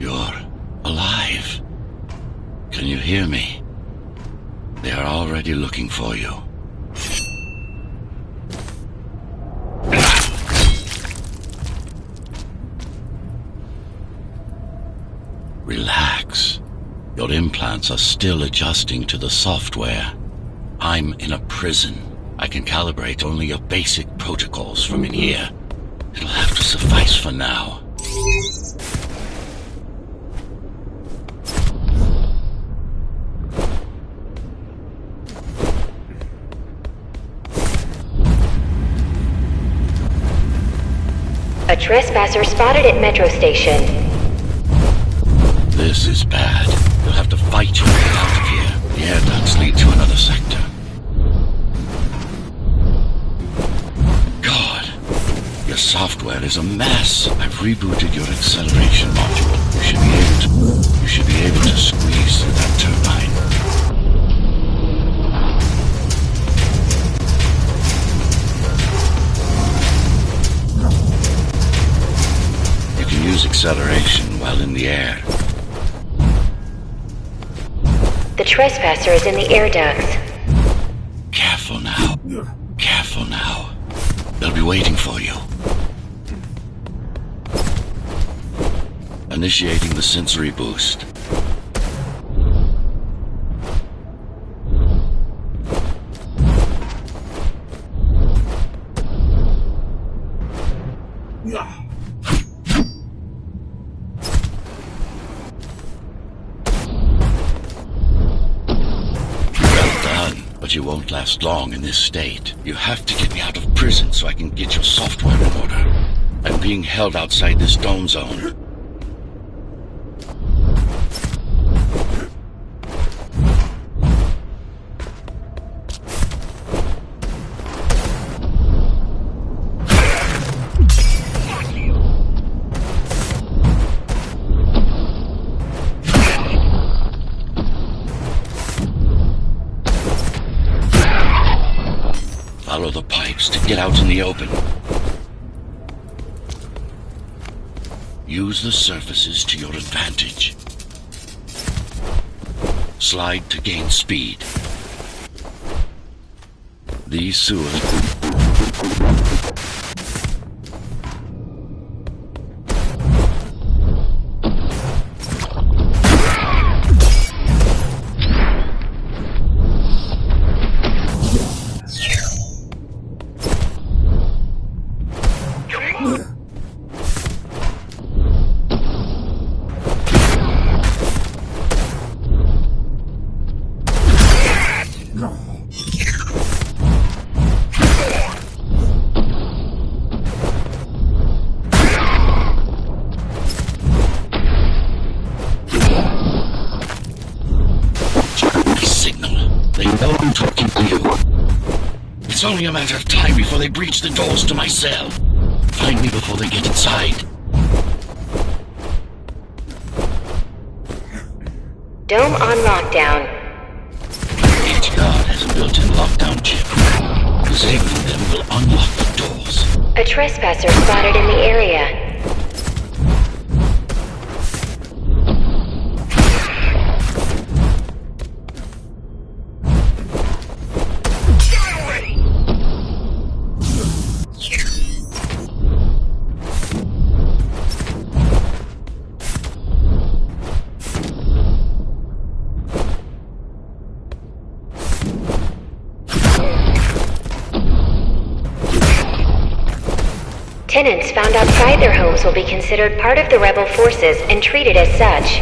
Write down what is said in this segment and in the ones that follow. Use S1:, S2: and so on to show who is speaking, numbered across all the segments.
S1: You're alive. Can you hear me? They are already looking for you. Relax. Your implants are still adjusting to the software. I'm in a prison. I can calibrate only your basic protocols from in here. It'll have to suffice for now.
S2: A trespasser spotted at Metro Station.
S1: This is bad. You'll have to fight your way out of here. The air ducts lead to another sector. God, your software is a mess. I've rebooted your acceleration module. You should be able to squeeze through that turbine. Use acceleration while in the air.
S2: The trespasser is in the air ducts.
S1: Careful now. Careful now. They'll be waiting for you. Initiating the sensory boost. But you won't last long in this state. You have to get me out of prison so I can get your software in order. I'm being held outside this dome zone. Follow the pipes to get out in the open. Use the surfaces to your advantage. Slide to gain speed. These sewers... It's only a matter of time before they breach the doors to my cell. Find me before they get inside.
S2: Dome on lockdown.
S1: Each guard has a built-in lockdown chip. Disabling them will unlock the doors.
S2: A trespasser spotted in the area. Tenants found outside their homes will be considered part of the rebel forces and treated as such.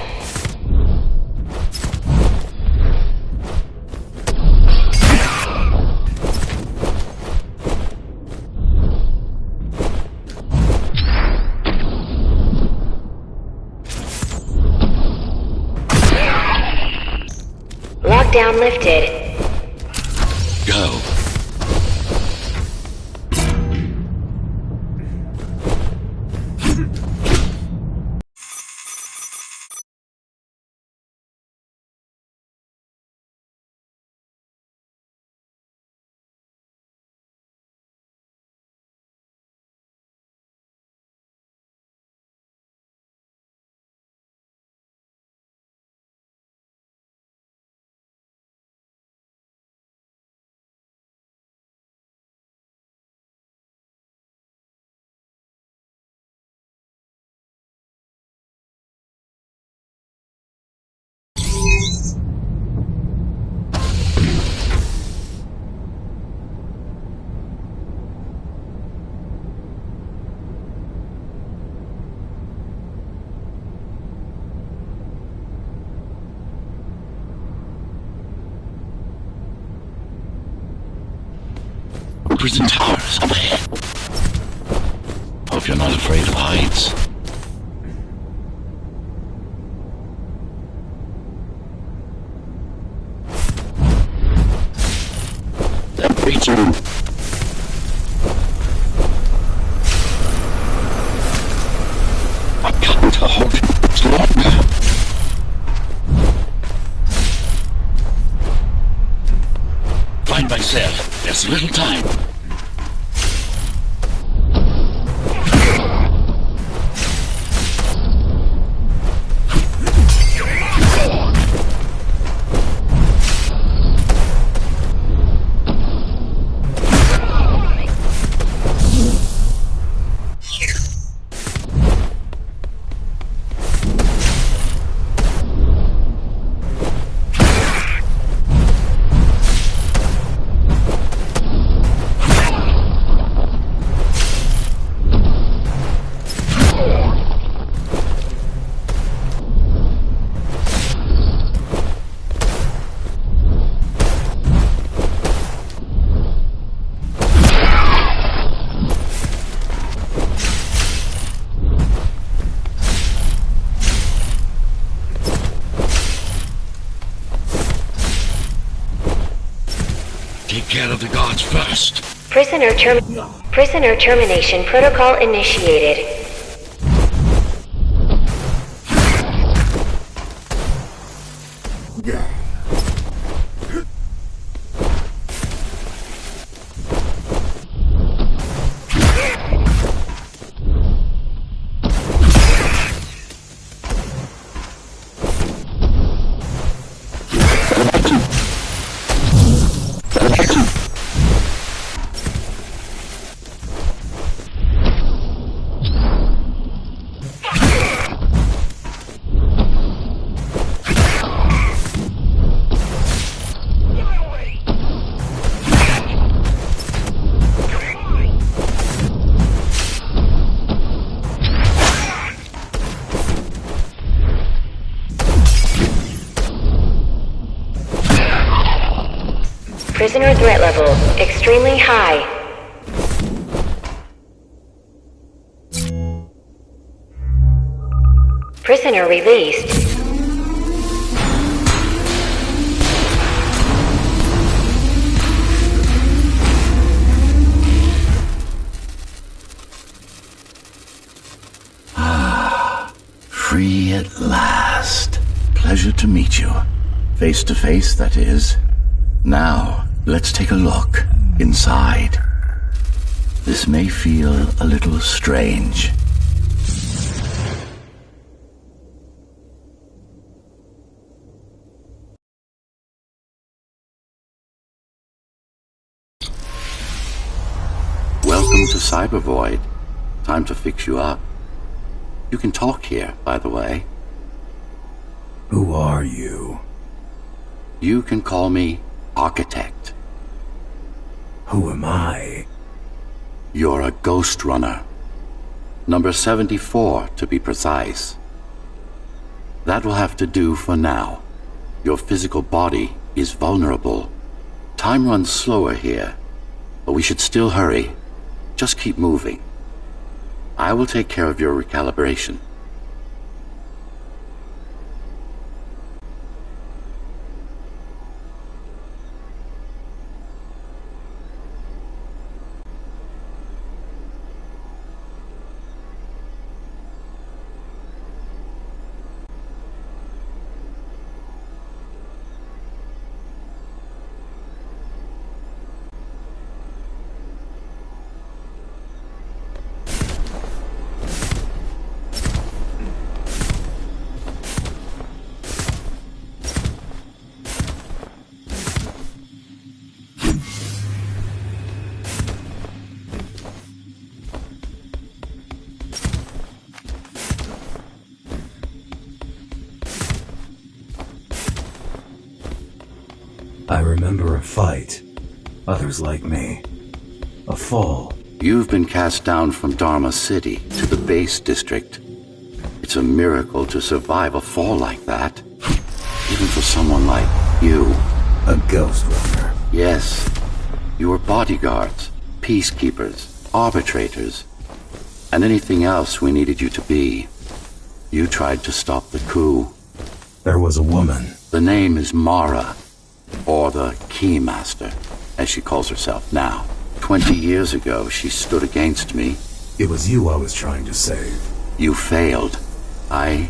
S2: Lockdown lifted.
S1: Go. Prison towers up ahead. Hope you're not afraid of heights. That creature. I've got to hold it longer. Find myself. There's little time. Take care of the guards first.
S2: Prisoner termination protocol initiated. Prisoner threat level extremely high. Prisoner released.
S1: Free at last. Pleasure to meet you. Face to face, that is. Now, let's take a look inside. This may feel a little strange. Welcome to Cybervoid. Time to fix you up. You can talk here, by the way.
S3: Who are you?
S1: You can call me Architect.
S3: Who am I?
S1: You're a Ghostrunner. Number 74, to be precise. That will have to do for now. Your physical body is vulnerable. Time runs slower here, but we should still hurry. Just keep moving. I will take care of your recalibration.
S3: I remember a fight. Others like me. A fall.
S1: You've been cast down from Dharma City to the base district. It's a miracle to survive a fall like that. Even for someone like you.
S3: A Ghostrunner.
S1: Yes. You were bodyguards, peacekeepers, arbitrators, and anything else we needed you to be. You tried to stop the coup.
S3: There was a woman.
S1: The name is Mara, or the Keymaster, as she calls herself now. 20 years ago, she stood against me.
S3: It was you I was trying to save.
S1: You failed. I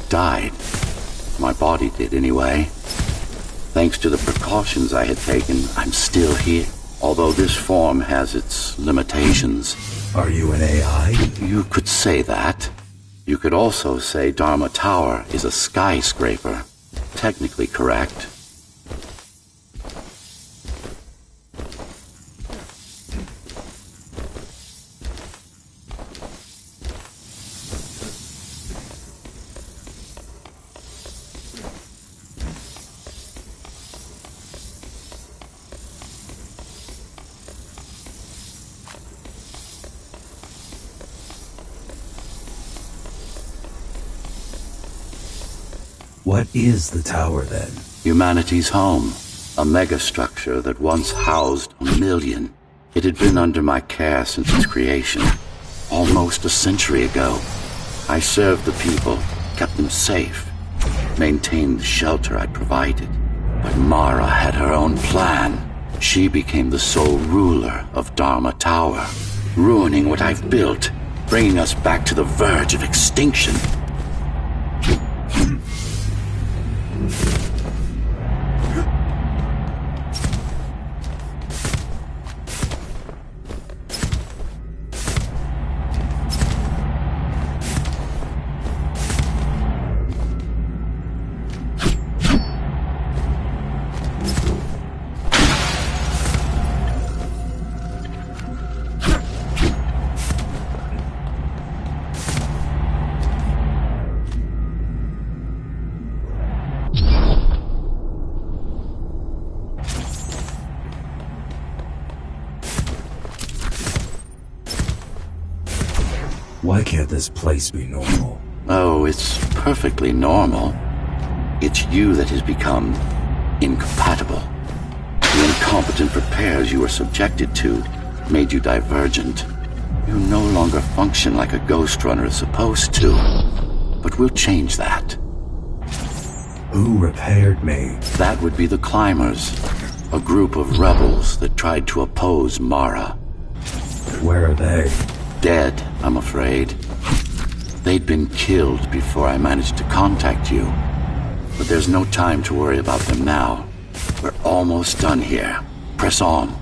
S1: died. My body did anyway. Thanks to the precautions I had taken, I'm still here. Although this form has its limitations.
S3: Are you an AI?
S1: You could say that. You could also say Dharma Tower is a skyscraper. Technically correct.
S3: What is the tower, then?
S1: Humanity's home. A megastructure that once housed 1 million. It had been under my care since its creation. Almost a century ago. I served the people, kept them safe, maintained the shelter I provided. But Mara had her own plan. She became the sole ruler of Dharma Tower, ruining what I've built, bringing us back to the verge of extinction.
S3: Why can't this place be normal?
S1: Oh, it's perfectly normal. It's you that has become incompatible. The incompetent repairs you were subjected to made you divergent. You no longer function like a Ghostrunner is supposed to. But we'll change that.
S3: Who repaired me?
S1: That would be the Climbers, a group of rebels that tried to oppose Mara.
S3: Where are they?
S1: Dead, I'm afraid. They'd been killed before I managed to contact you. But there's no time to worry about them now. We're almost done here. Press on.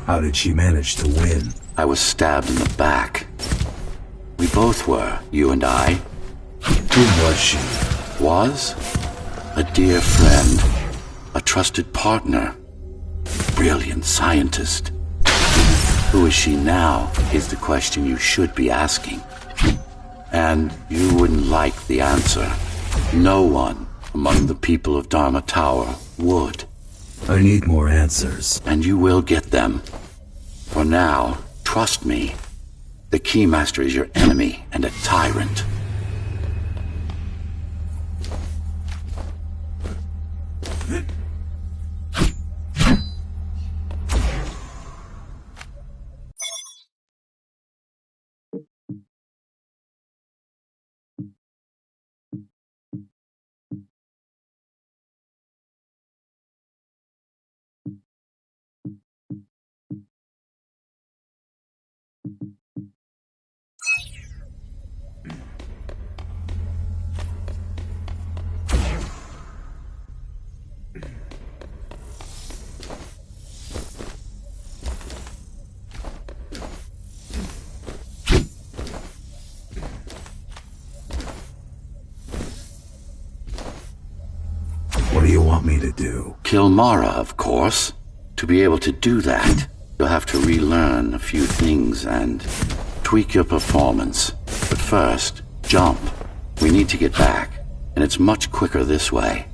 S3: How did she manage to win?
S1: I was stabbed in the back. We both were, you and I.
S3: Who was she?
S1: Was? A dear friend. A trusted partner. Brilliant scientist. Who is she now, is the question you should be asking. And you wouldn't like the answer. No one among the people of Dharma Tower would.
S3: I need more answers.
S1: And you will get them. For now, trust me. The Keymaster is your enemy and a tyrant.
S3: What do you want me to do?
S1: Kill Mara, of course. To be able to do that, you'll have to relearn a few things and tweak your performance. But first, jump. We need to get back, and it's much quicker this way.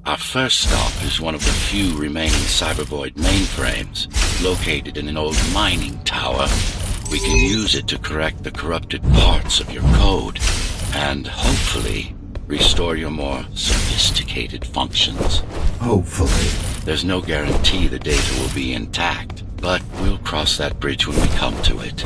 S1: Our first stop is one of the few remaining Cybervoid mainframes, located in an old mining tower. We can use it to correct the corrupted parts of your code, and hopefully restore your more sophisticated functions.
S3: Hopefully.
S1: There's no guarantee the data will be intact, but we'll cross that bridge when we come to it.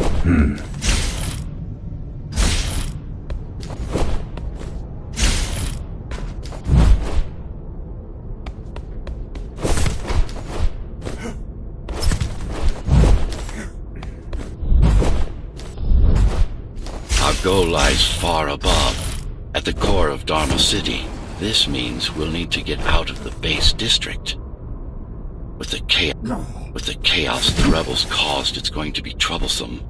S1: Our goal lies far above, at the core of Dharma City. This means we'll need to get out of the base district. With the chaos the rebels caused, it's going to be troublesome.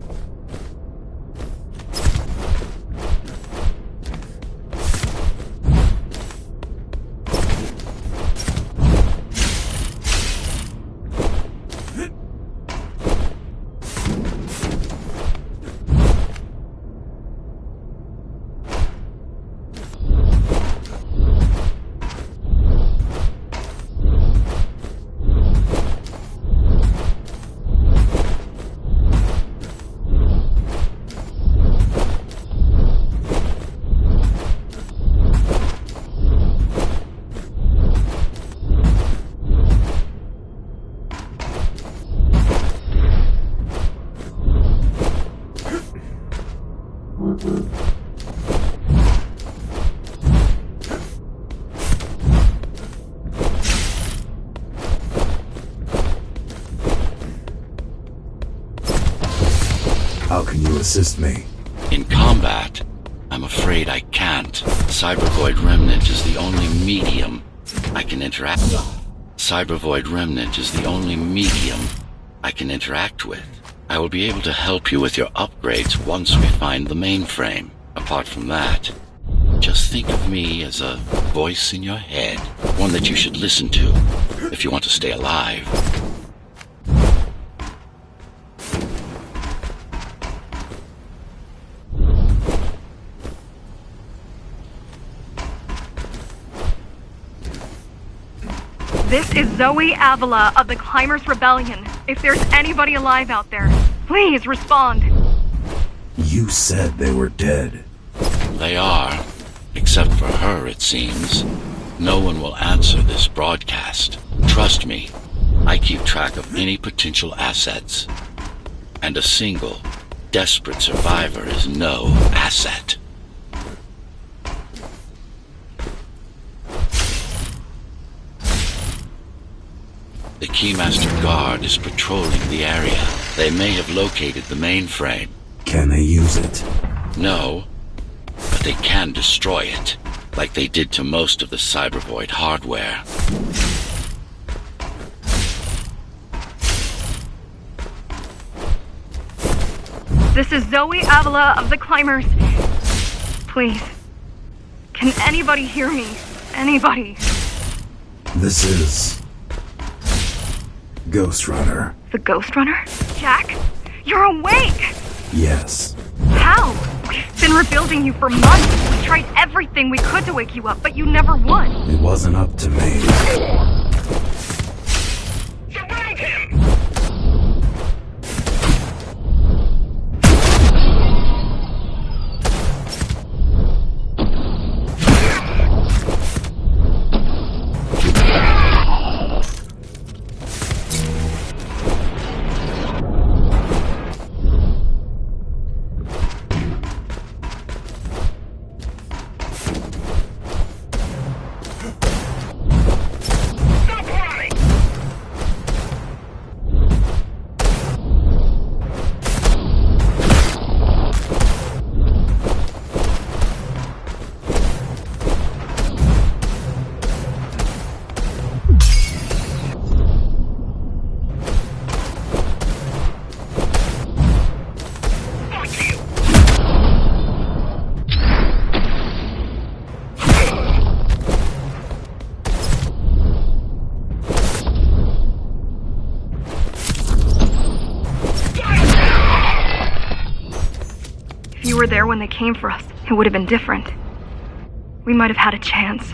S3: How can you assist me?
S1: In combat, I'm afraid I can't. Cybervoid Remnant is the only medium I can interact with. Cybervoid Remnant is the only medium I can interact with. I will be able to help you with your upgrades once we find the mainframe. Apart from that, just think of me as a voice in your head, one that you should listen to if you want to stay alive.
S4: This is Zoe Avila of the Climbers Rebellion. If there's anybody alive out there, please respond.
S3: You said they were dead.
S1: They are, except for her, it seems. No one will answer this broadcast. Trust me, I keep track of any potential assets. And a single, desperate survivor is no asset. The Keymaster Guard is patrolling the area. They may have located the mainframe.
S3: Can they use it?
S1: No, but they can destroy it, like they did to most of the Cybervoid hardware.
S4: This is Zoe Avila of the Climbers. Please. Can anybody hear me? Anybody?
S3: This is... Ghostrunner.
S4: The Ghostrunner? Jack? You're awake!
S3: Yes.
S4: How? We've been rebuilding you for months. We tried everything we could to wake you up, but you never won.
S3: It wasn't up to me.
S5: Surround him!
S4: If you were there when they came for us, it would have been different. We might have had a chance.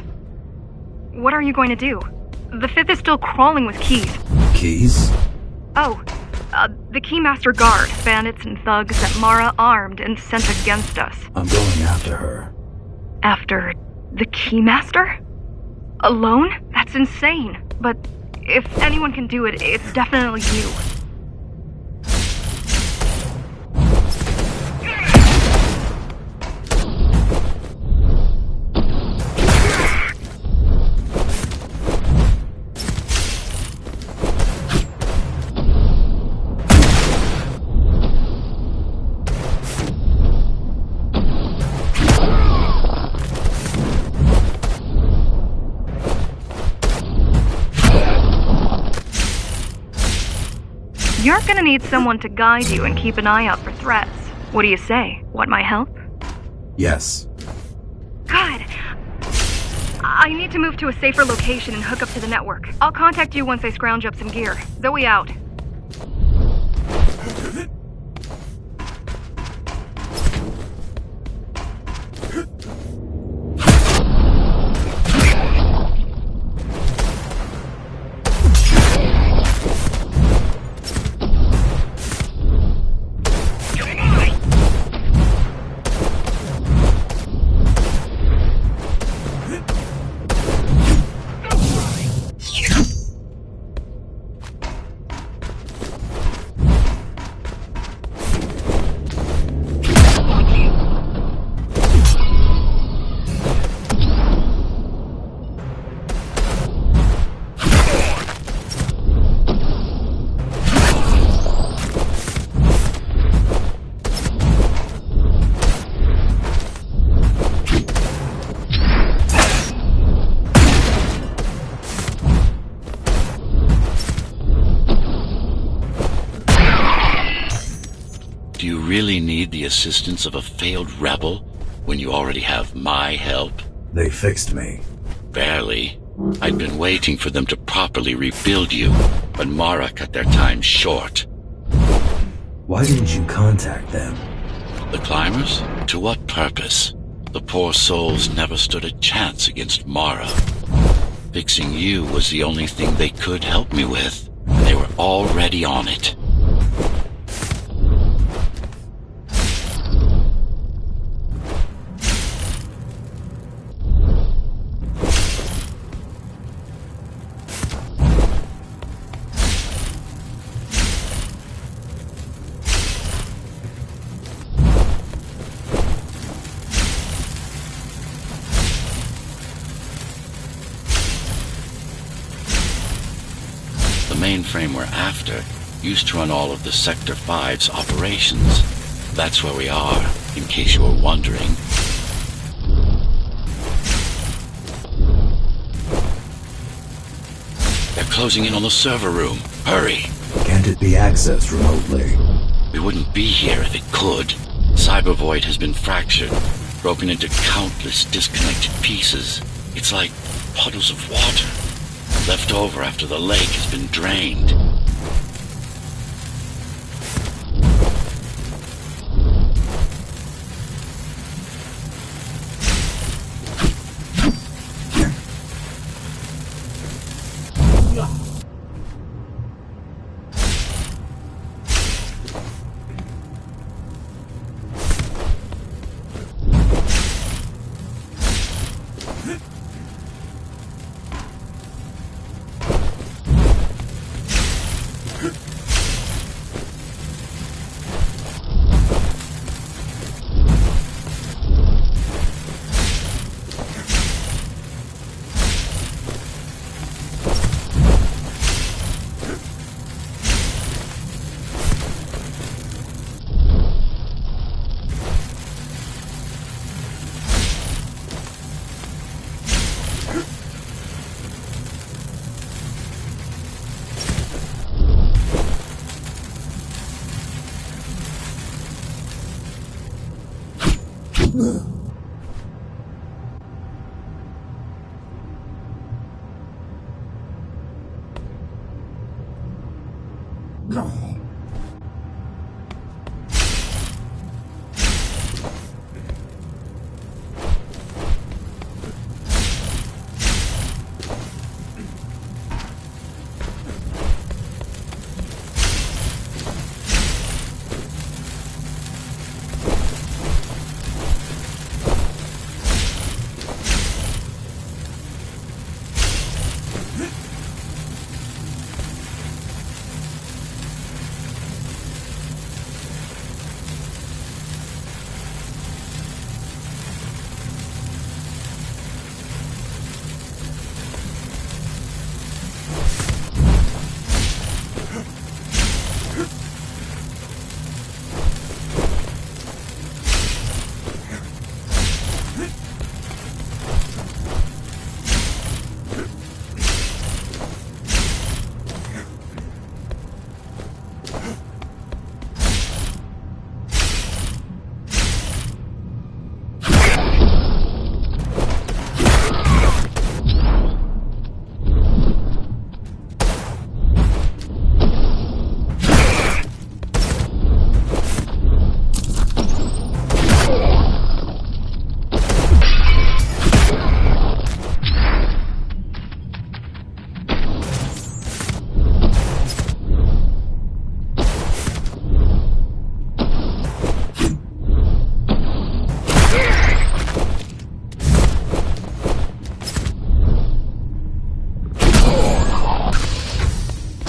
S4: What are you going to do? The Fifth is still crawling with keys.
S3: Keys?
S4: Oh, the Keymaster Guard, bandits and thugs that Mara armed and sent against us.
S3: I'm going after her.
S4: After the Keymaster? Alone? That's insane. But if anyone can do it, it's definitely you. You're gonna need someone to guide you and keep an eye out for threats. What do you say? Want my help?
S3: Yes.
S4: Good. I need to move to a safer location and hook up to the network. I'll contact you once I scrounge up some gear. Zoe out.
S1: Do you really need the assistance of a failed rebel when you already have my help?
S3: They fixed me.
S1: Barely. I'd been waiting for them to properly rebuild you, but Mara cut their time short.
S3: Why didn't you contact them?
S1: The climbers? To what purpose? The poor souls never stood a chance against Mara. Fixing you was the only thing they could help me with, and they were already on it. The mainframe we're after used to run all of the Sector 5's operations. That's where we are, in case you were wondering. They're closing in on the server room. Hurry!
S3: Can't it be accessed remotely?
S1: We wouldn't be here if it could. Cyber Void has been fractured, broken into countless disconnected pieces. It's like puddles of water, left over after the lake has been drained.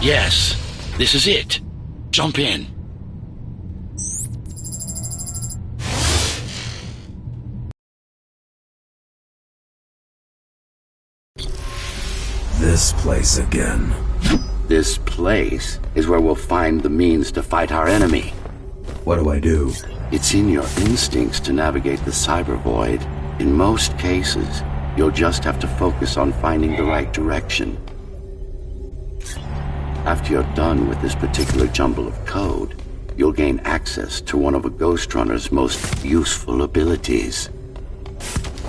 S1: Yes, this is it. Jump in.
S3: This place again.
S1: This place is where we'll find the means to fight our enemy.
S3: What do I do?
S1: It's in your instincts to navigate the cyber void. In most cases, you'll just have to focus on finding the right direction. After you're done with this particular jumble of code, you'll gain access to one of a Ghostrunner's most useful abilities.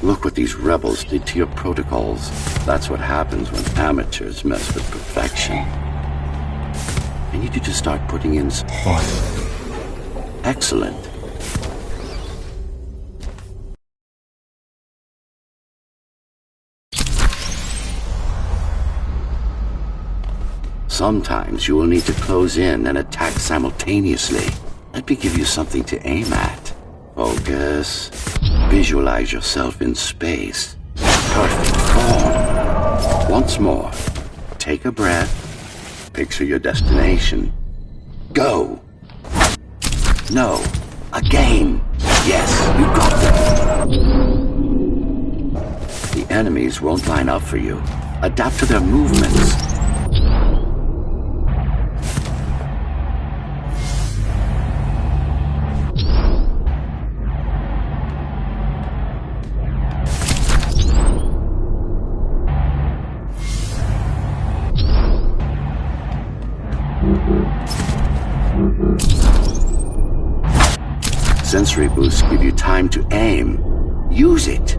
S1: Look what these rebels did to your protocols. That's what happens when amateurs mess with perfection. I need you to start putting in some...
S3: Finally.
S1: Excellent. Sometimes you will need to close in and attack simultaneously. Let me give you something to aim at. Focus. Visualize yourself in space. Perfect form. Once more. Take a breath. Picture your destination. Go. No. Again. Yes, you got them. The enemies won't line up for you. Adapt to their movements.
S6: Sensory boosts give you time to aim. Use it.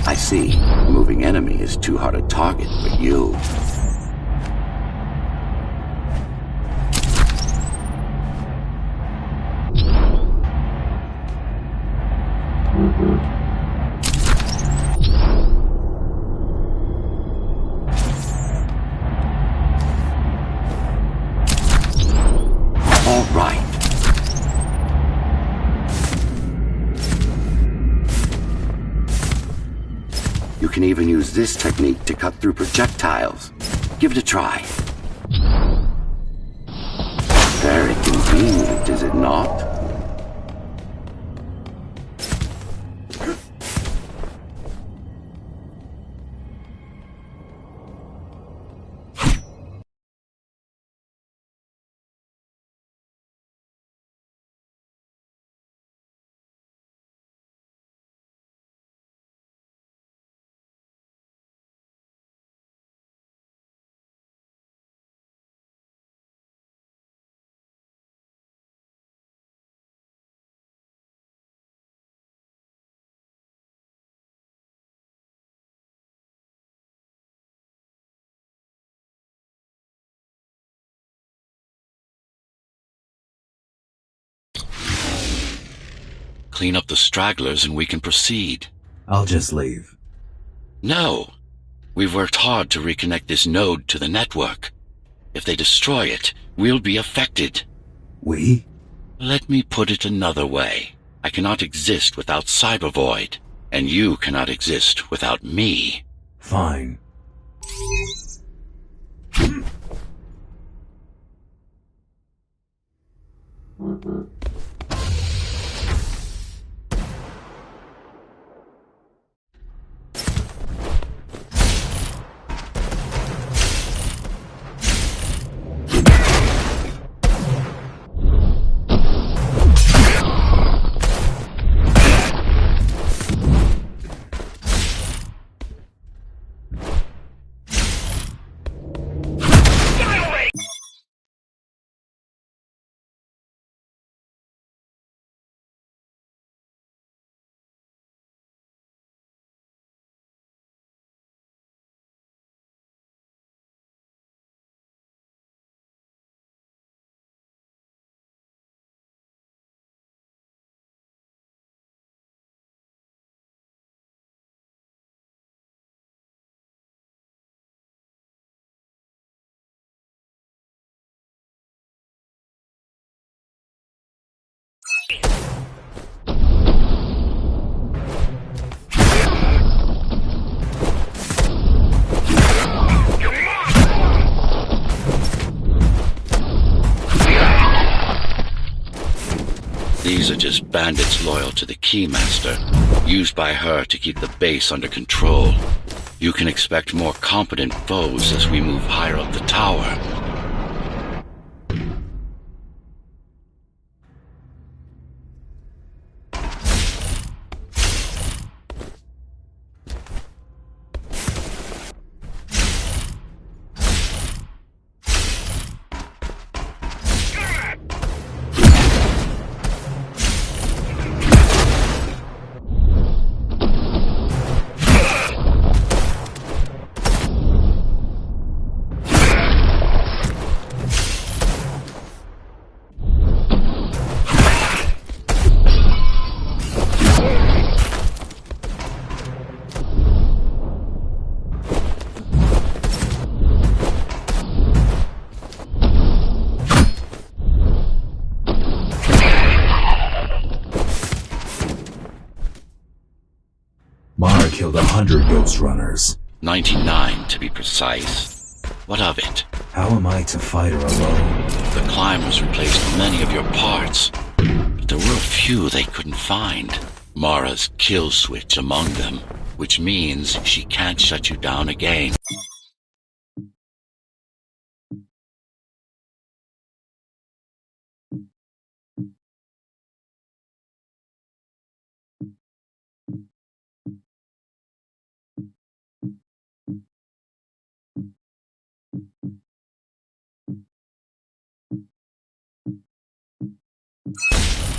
S6: I see. A moving enemy is too hard a target for you. All right. You can even use this technique to cut through projectiles. Give it a try. Very convenient, is it not?
S1: Clean up the stragglers and we can proceed.
S3: I'll just leave.
S1: No. We've worked hard to reconnect this node to the network. If they destroy it, we'll be affected.
S3: We?
S1: Let me put it another way. I cannot exist without Cybervoid, and you cannot exist without me.
S3: Fine.
S1: These are just bandits loyal to the Keymaster, used by her to keep the base under control. You can expect more competent foes as we move higher up the tower.
S3: Mara killed 100 Ghostrunners.
S1: 99 to be precise. What of it?
S3: How am I to fight her alone?
S1: The climbers replaced many of your parts, but there were a few they couldn't find. Mara's kill switch among them, which means she can't shut you down again.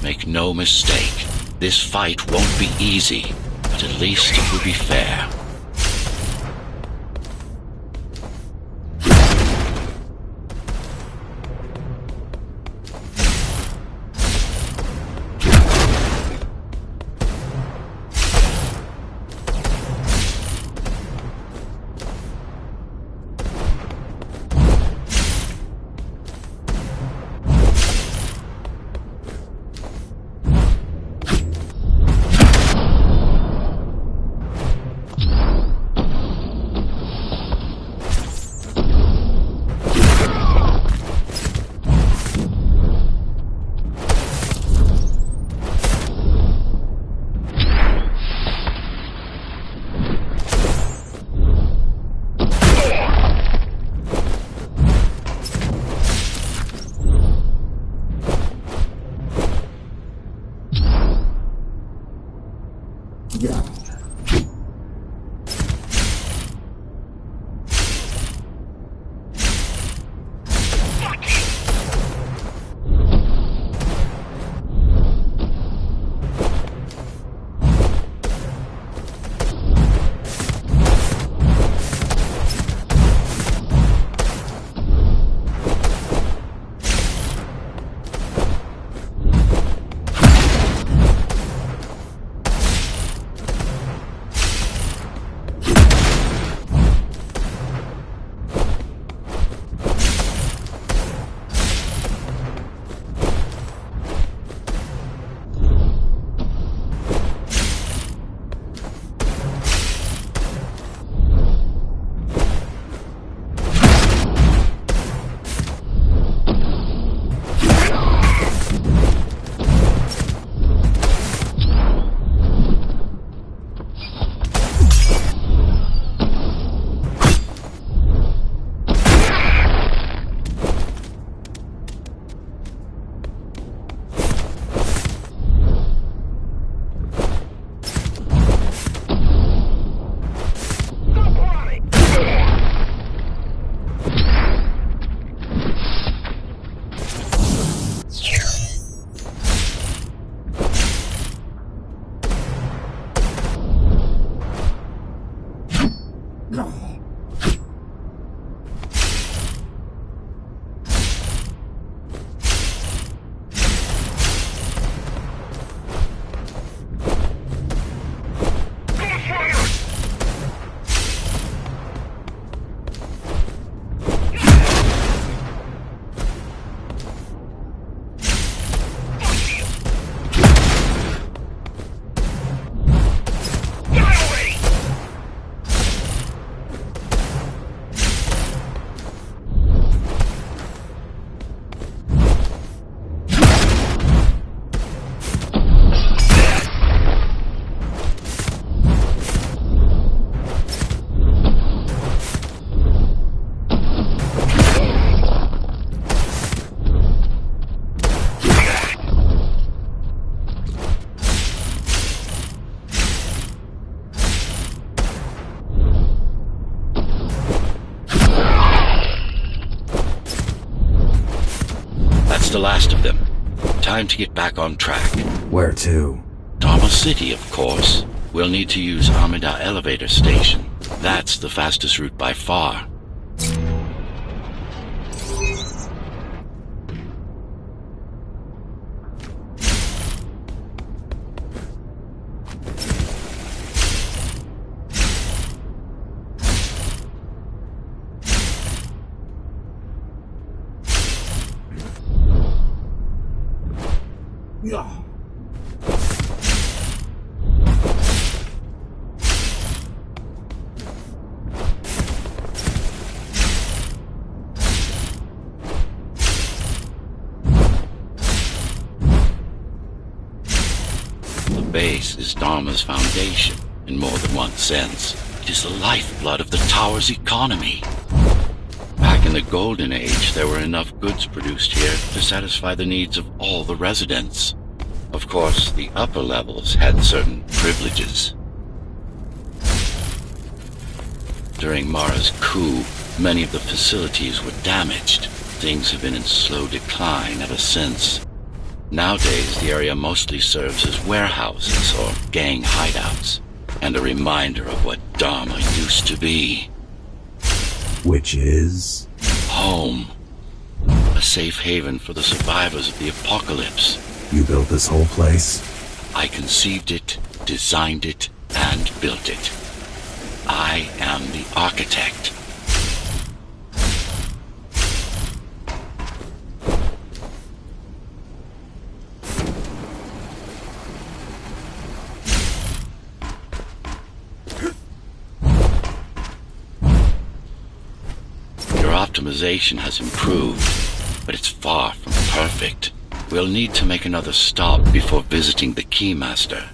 S1: Make no mistake, this fight won't be easy, but at least it will be fair. The last of them. Time to get back on track.
S3: Where to?
S1: Dharma City, of course. We'll need to use Amida Elevator Station. That's the fastest route by far. The base is Dharma's foundation, in more than one sense. It is the lifeblood of the tower's economy. Back in the Golden Age, there were enough goods produced here to satisfy the needs of all the residents. Of course, the upper levels had certain privileges. During Mara's coup, many of the facilities were damaged. Things have been in slow decline ever since. Nowadays, the area mostly serves as warehouses or gang hideouts, and a reminder of what Dharma used to be.
S3: Which is?
S1: Home. A safe haven for the survivors of the apocalypse.
S3: You built this whole place?
S1: I conceived it, designed it, and built it. I am the architect. Your optimization has improved, but it's far from perfect. We'll need to make another stop before visiting the Keymaster.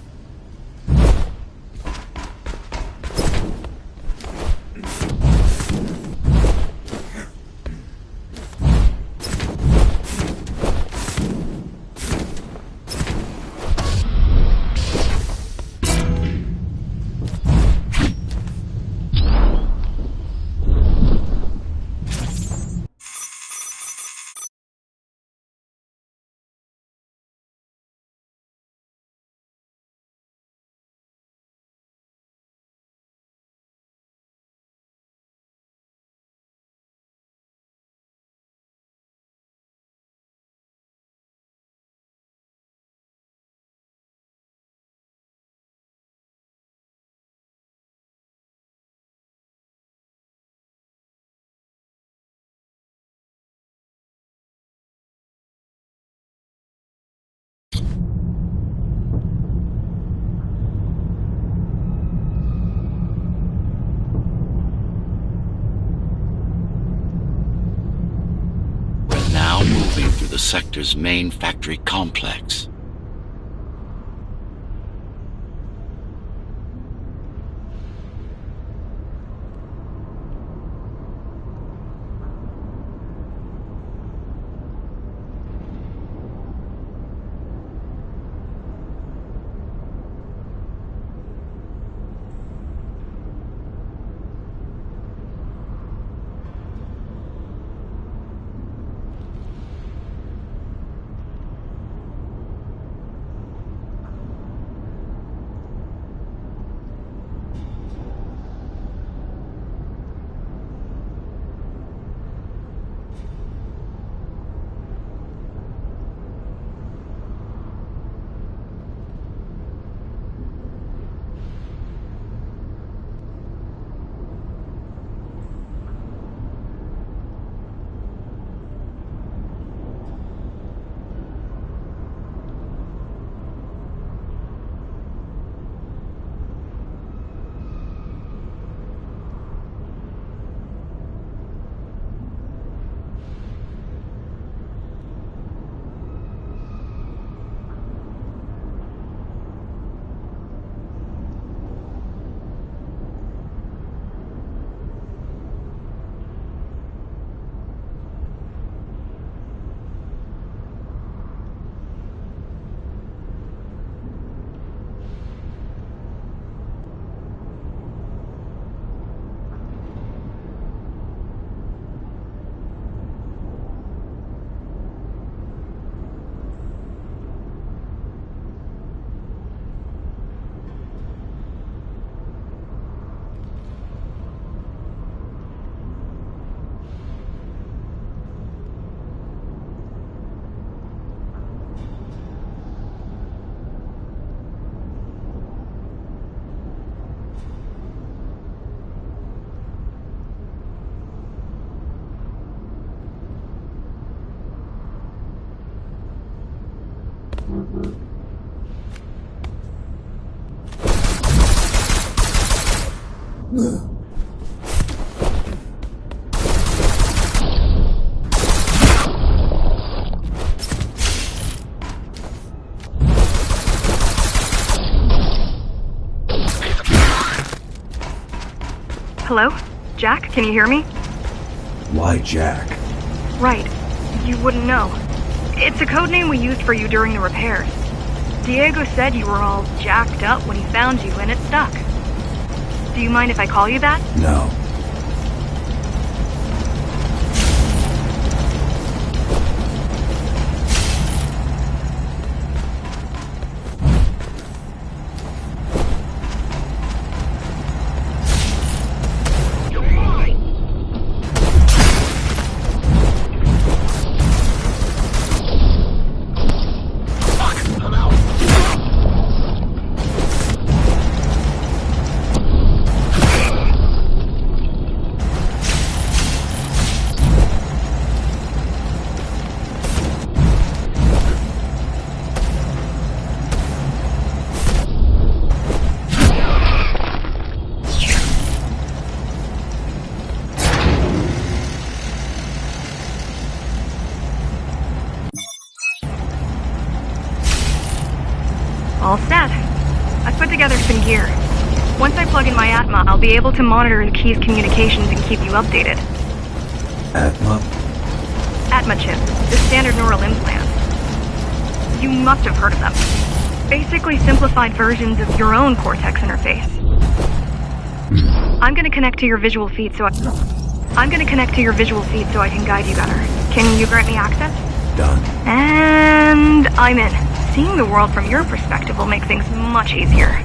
S1: Moving through the sector's main factory complex.
S4: Hello? Jack, can you hear me?
S3: Why Jack?
S4: Right. You wouldn't know. It's a code name we used for you during the repairs. Diego said you were all jacked up when he found you, and it stuck. Do you mind if I call you that?
S3: No.
S4: All set. I've put together some gear. Once I plug in my Atma, I'll be able to monitor the key's communications and keep you updated.
S3: Atma?
S4: Atma chip, the standard neural implants. You must have heard of them. Basically simplified versions of your own Cortex interface. I'm gonna connect to your visual feed so I can guide you better. Can you grant me access?
S3: Done.
S4: And I'm in. Seeing the world from your perspective will make things much easier.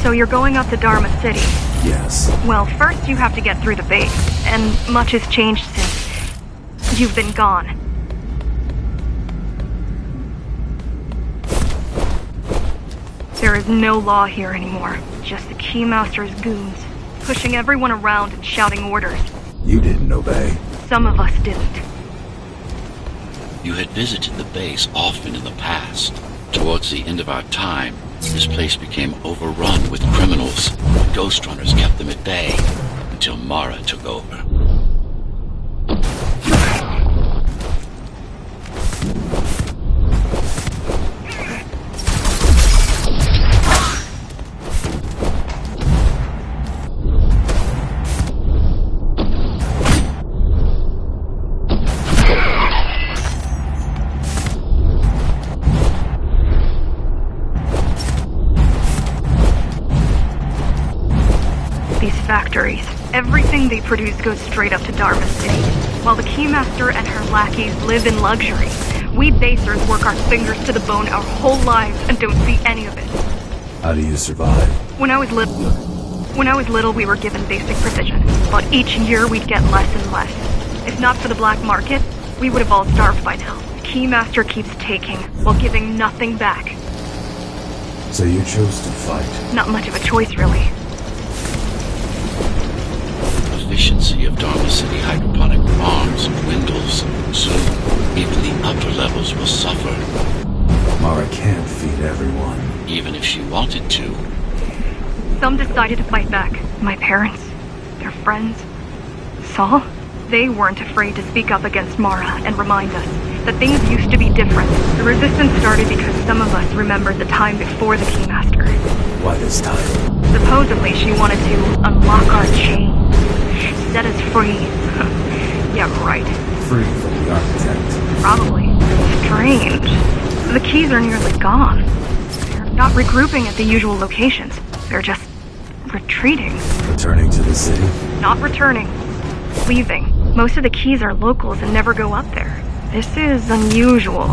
S4: So you're going up to Dharma City.
S3: Yes.
S4: Well, first you have to get through the base, and much has changed since you've been gone. There is no law here anymore, just the Keymaster's goons, pushing everyone around and shouting orders.
S3: You didn't obey.
S4: Some of us didn't.
S1: You had visited the base often in the past. Towards the end of our time, this place became overrun with criminals. Ghostrunners kept them at bay until Mara took over.
S4: Factories. Everything they produce goes straight up to Dharma City. While the Keymaster and her lackeys live in luxury, we basers work our fingers to the bone our whole lives and don't see any of it.
S3: How do you survive?
S4: When I was little, we were given basic provision, but each year we'd get less and less. If not for the black market, we would have all starved by now. The Keymaster keeps taking, while giving nothing back.
S3: So you chose to fight?
S4: Not much of a choice, really.
S1: Efficiency of Dharma City hydroponic farms dwindles. Soon, even the upper levels will suffer.
S3: Mara can't feed everyone.
S1: Even if she wanted to.
S4: Some decided to fight back. My parents, their friends, Saul. They weren't afraid to speak up against Mara and remind us that things used to be different. The resistance started because some of us remembered the time before the Keymaster.
S3: Why this time?
S4: Supposedly she wanted to unlock our chains. Set us free. Yeah, right.
S3: Free from the architect.
S4: Probably. Strange. The keys are nearly gone. They're not regrouping at the usual locations. They're just retreating.
S3: Returning to the city?
S4: Not returning. Leaving. Most of the keys are locals and never go up there. This is unusual.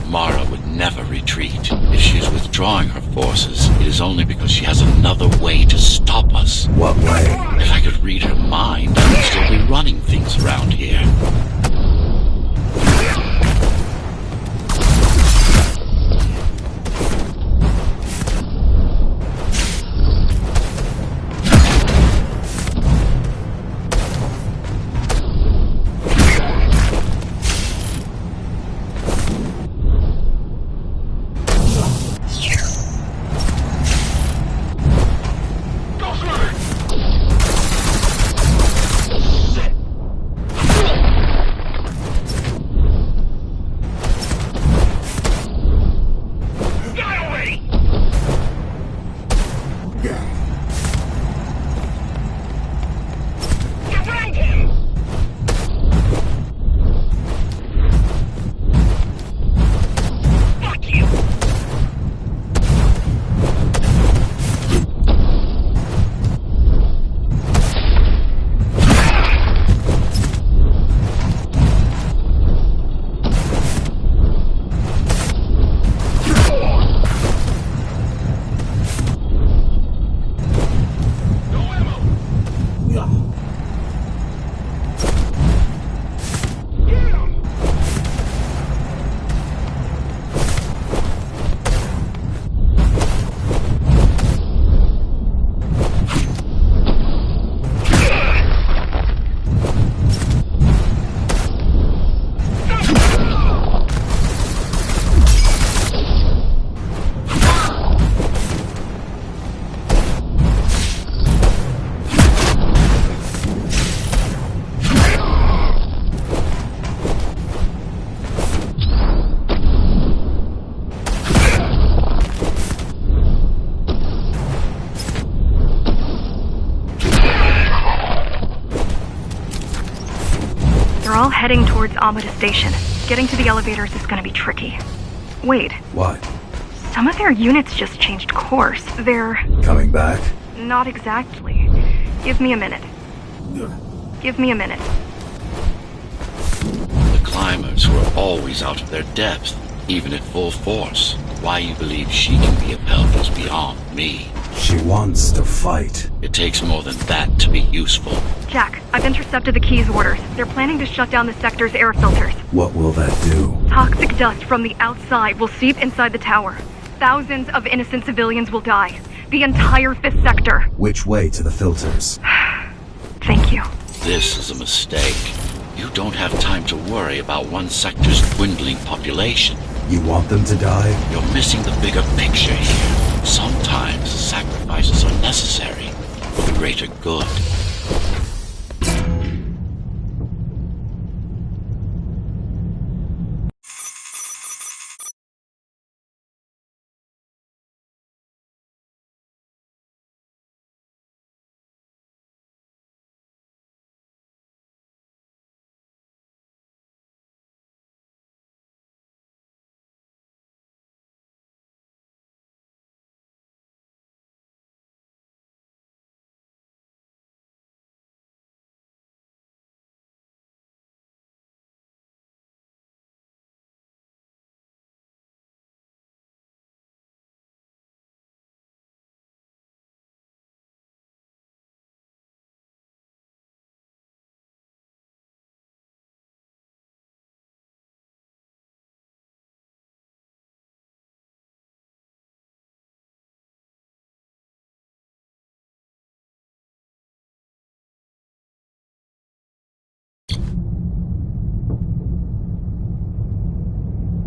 S1: Mara would never retreat. If she's withdrawing her forces, it is only because she has another way to stop us.
S3: What way?
S1: If I could read her mind, I would still be running things around here.
S4: all heading towards Amada Station. Getting to the elevators is gonna be tricky. Wait,
S3: What?
S4: some of their units just changed course. They're...
S3: Coming back?
S4: not exactly. Give me a minute. Give me a minute.
S1: The climbers were always out of their depth, even at full force. Why you believe she can be of help is beyond me.
S3: She wants to fight.
S1: It takes more than that to be useful.
S4: Jack, I've intercepted the Key's orders. They're planning to shut down the sector's air filters.
S3: What will that do?
S4: Toxic dust from the outside will seep inside the tower. Thousands of innocent civilians will die. The entire 5th sector.
S3: Which way to the filters?
S4: Thank you.
S1: This is a mistake. You don't have time to worry about one sector's dwindling population.
S3: You want them to die?
S1: You're missing the bigger picture here. Sometimes sacrifices are necessary for the greater good.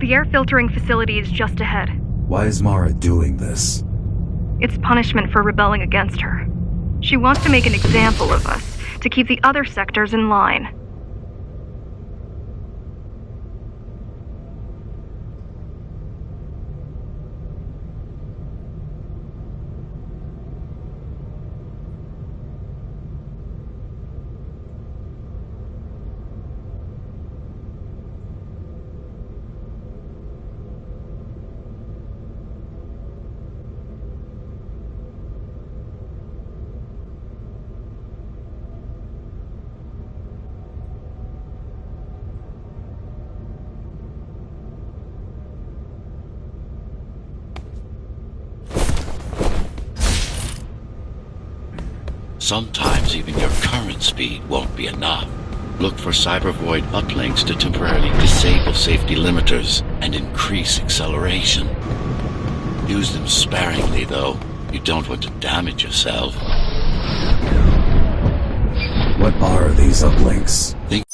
S4: The air filtering facility is just ahead.
S3: Why is Mara doing this?
S4: It's punishment for rebelling against her. She wants to make an example of us, to keep the other sectors in line.
S1: Sometimes even your current speed won't be enough. Look for cybervoid uplinks to temporarily disable safety limiters and increase acceleration. Use them sparingly, though. You don't want to damage yourself.
S3: What are these uplinks?
S1: Think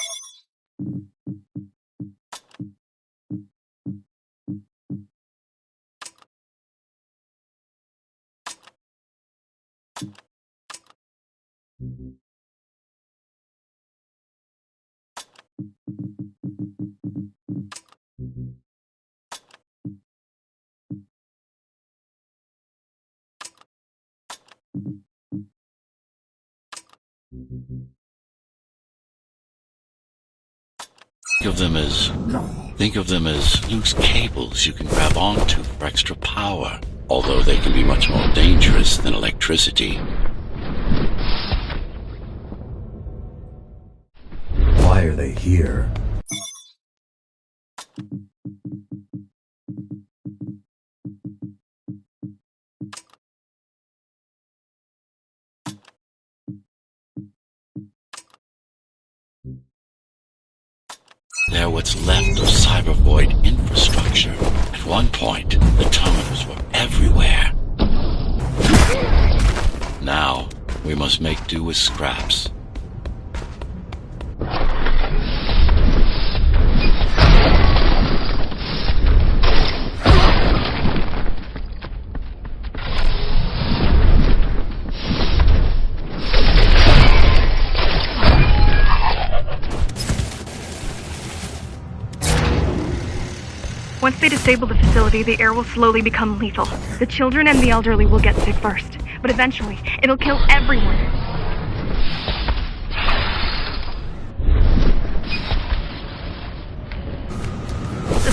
S1: Think of them as loose cables you can grab onto for extra power, although they can be much more dangerous than electricity.
S3: Why are they here?
S1: They're what's left of cybervoid infrastructure. At one point, the terminals were everywhere. Now, we must make do with scraps.
S4: Once they disable the facility, the air will slowly become lethal. The children and the elderly will get sick first, but eventually, it'll kill everyone.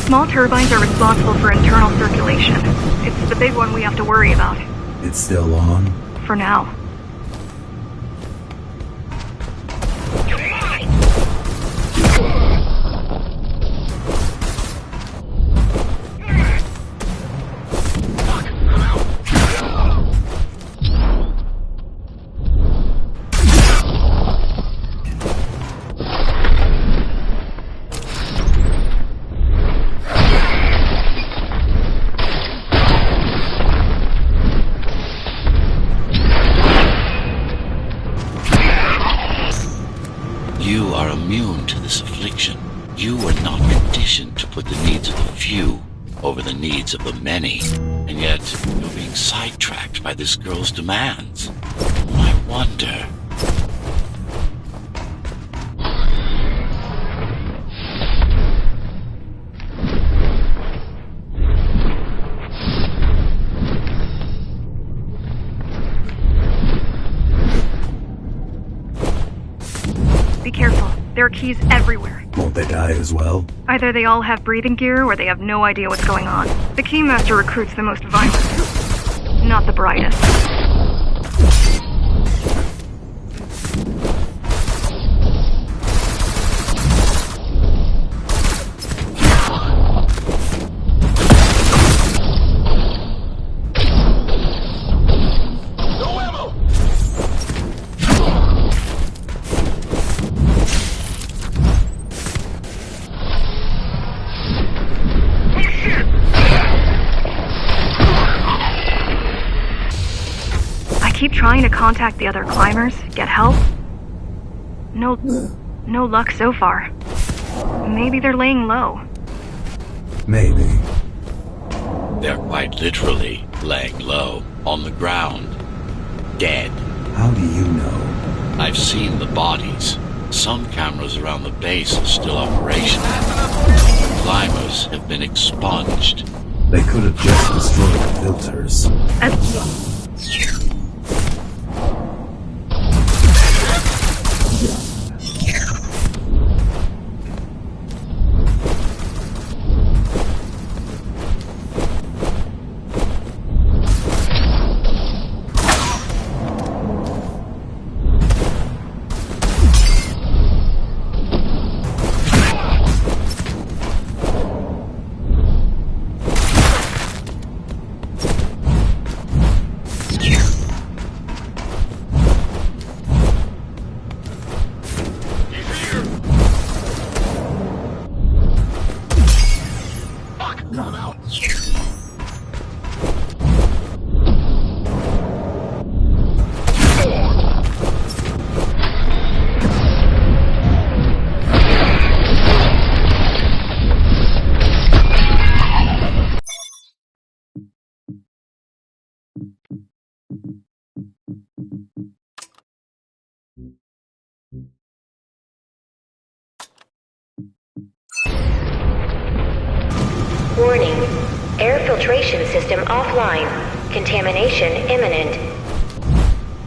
S4: Small turbines are responsible for internal circulation. It's the big one we have to worry about.
S3: It's still on?
S4: For now.
S1: You are immune to this affliction. You were not conditioned to put the needs of the few over the needs of the many. And yet, you're being sidetracked by this girl's demands. I wonder...
S4: Be careful. There are keys everywhere.
S3: Won't they die as well?
S4: Either they all have breathing gear or they have no idea what's going on. The Keymaster recruits the most violent. Not the brightest. Keep trying to contact the other climbers, get help. No luck so far. Maybe they're laying low.
S3: Maybe.
S1: They're quite literally laying low, on the ground, dead.
S3: How do you know?
S1: I've seen the bodies. Some cameras around the base are still operational. Climbers have been expunged.
S3: They could have just destroyed the filters.
S2: Warning. Air filtration system offline. Contamination imminent.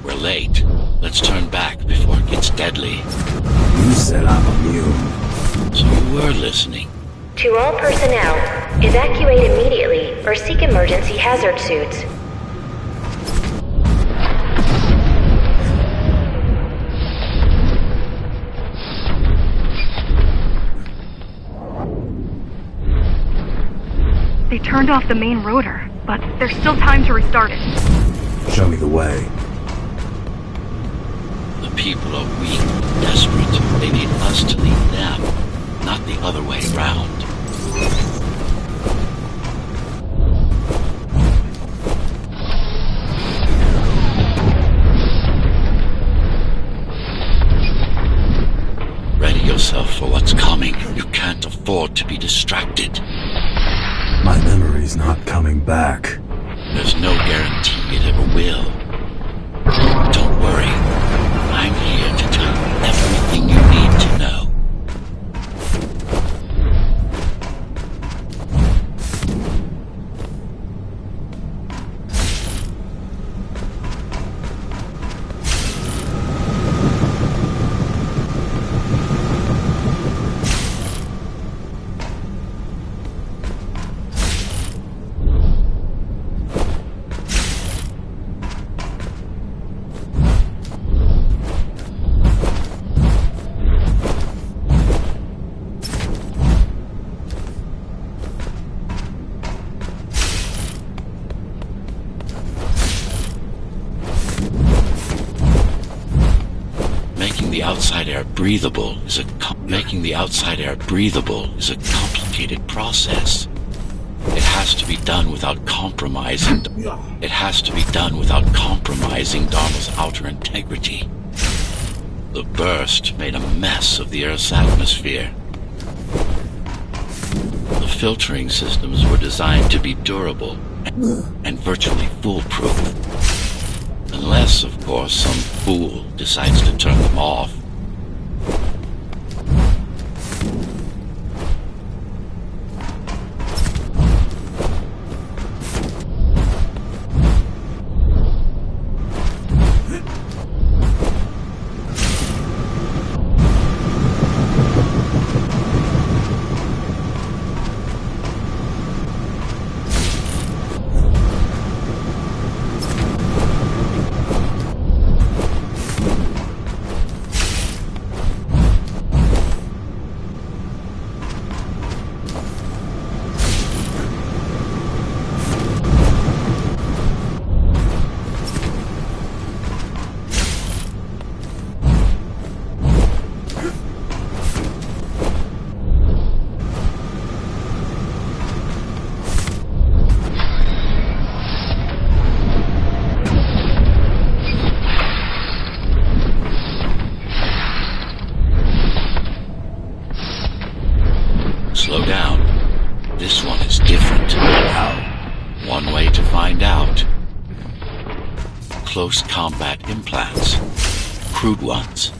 S1: We're late. Let's turn back before it gets deadly.
S3: You said I'm immune.
S1: So you were listening.
S2: To all personnel, evacuate immediately or seek emergency hazard suits.
S4: They turned off the main rotor, but there's still time to restart it.
S3: Show me the way.
S1: The people are weak, desperate. They need us to lead them, not the other way round. Ready yourself for what's coming. You can't afford to be distracted.
S3: My memory's not coming back.
S1: There's no guarantee it ever will. Don't worry. I'm here to tell you everything you need to know. the outside air breathable is a complicated process. It has to be done without compromising Dharma's outer integrity. The burst made a mess of the Earth's atmosphere. The filtering systems were designed to be durable and virtually foolproof. Unless, of course, some fool decides to turn them off. Slow down. This one is different. One way to find out. Close combat implants. Crude ones.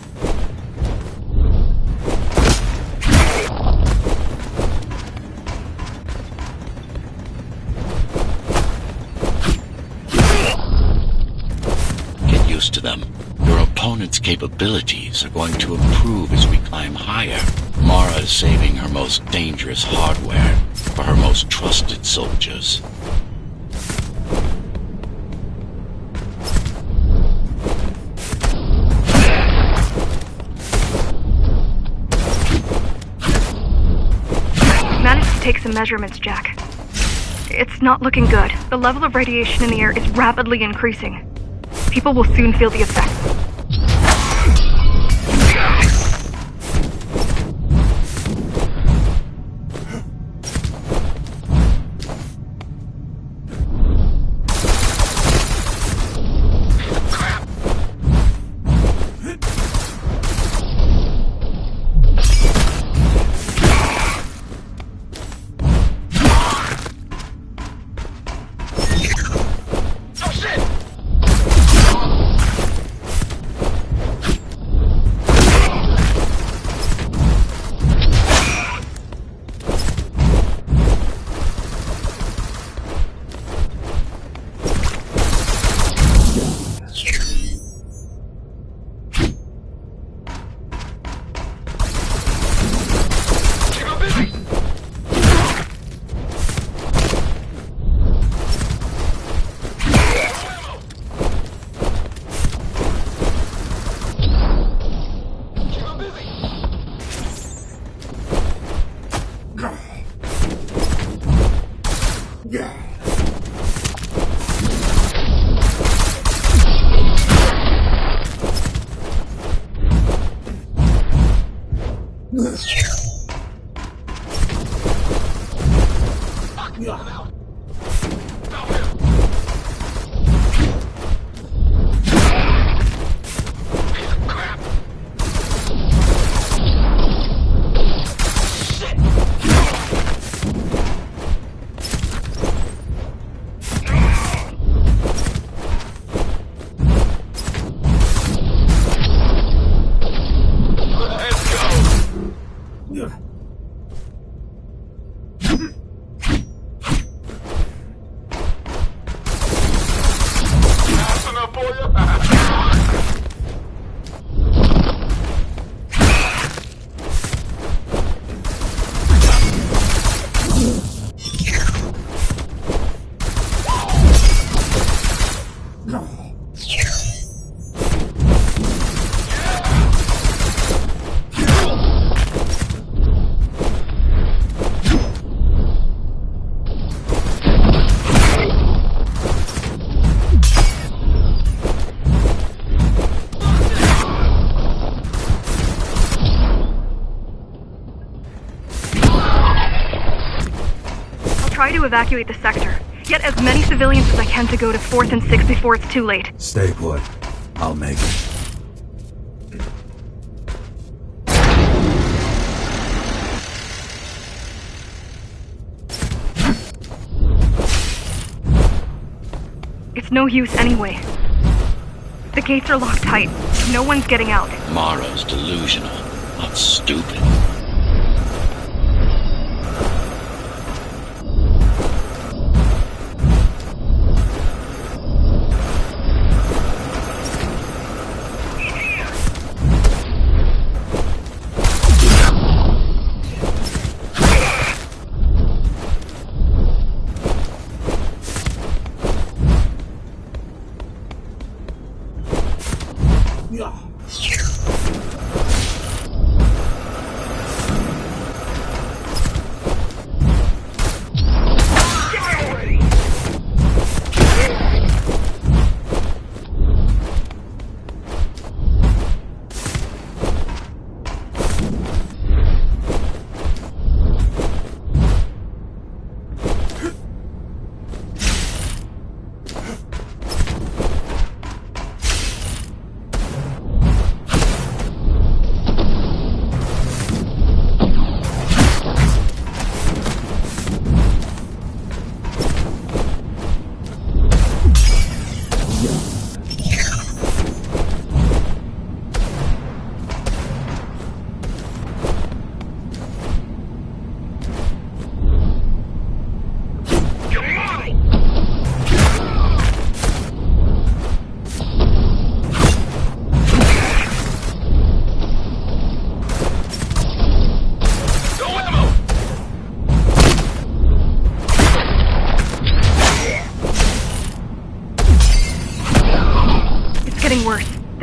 S1: Get used to them. Your opponent's capabilities are going to improve as we climb higher. Mara is saving her most dangerous hardware for her most trusted soldiers.
S4: Managed to take some measurements, Jack. It's not looking good. The level of radiation in the air is rapidly increasing. People will soon feel the effects. to evacuate the sector. Get as many civilians as I can to go to 4th and 6th before it's too late.
S3: Stay put. I'll make it.
S4: It's no use anyway. The gates are locked tight. No one's getting out.
S1: Morrow's delusional, not stupid.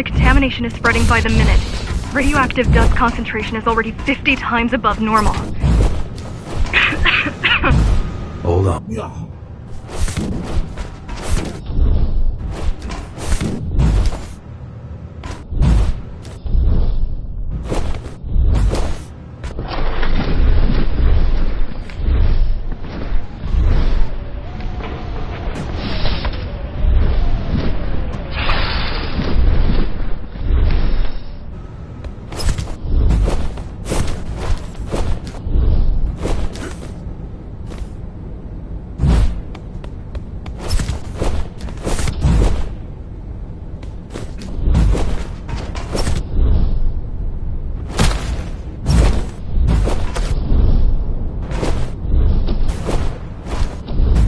S4: Contamination is spreading by the minute. Radioactive dust concentration is already 50 times above normal.
S3: Hold on.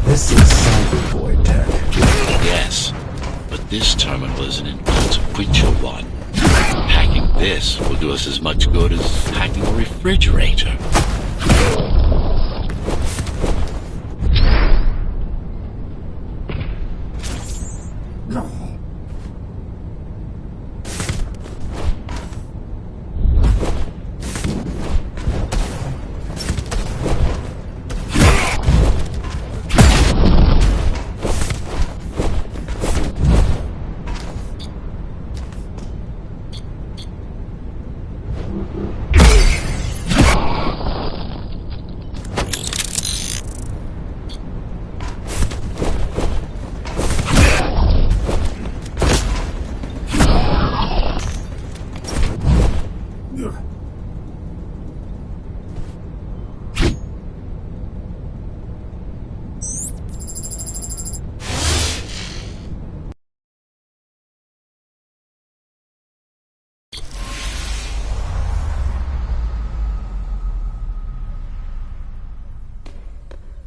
S3: This is cybervoid tech.
S1: Yes, but this terminal is an inconsequential one. Hacking this will do us as much good as hacking a refrigerator.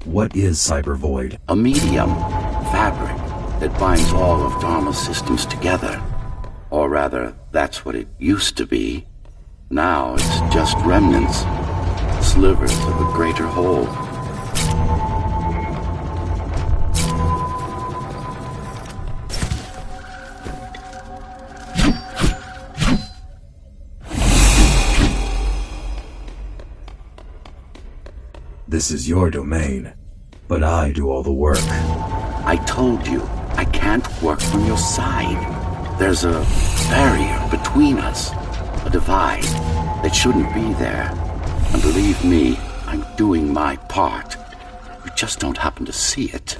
S3: What is cybervoid?
S6: A medium, fabric, that binds all of Dharma's systems together. Or rather, that's what it used to be. Now it's just remnants, slivers of a greater whole.
S3: This is your domain, but I do all the work.
S6: I told you, I can't work from your side. There's a barrier between us, a divide that shouldn't be there. And believe me, I'm doing my part. You just don't happen to see it.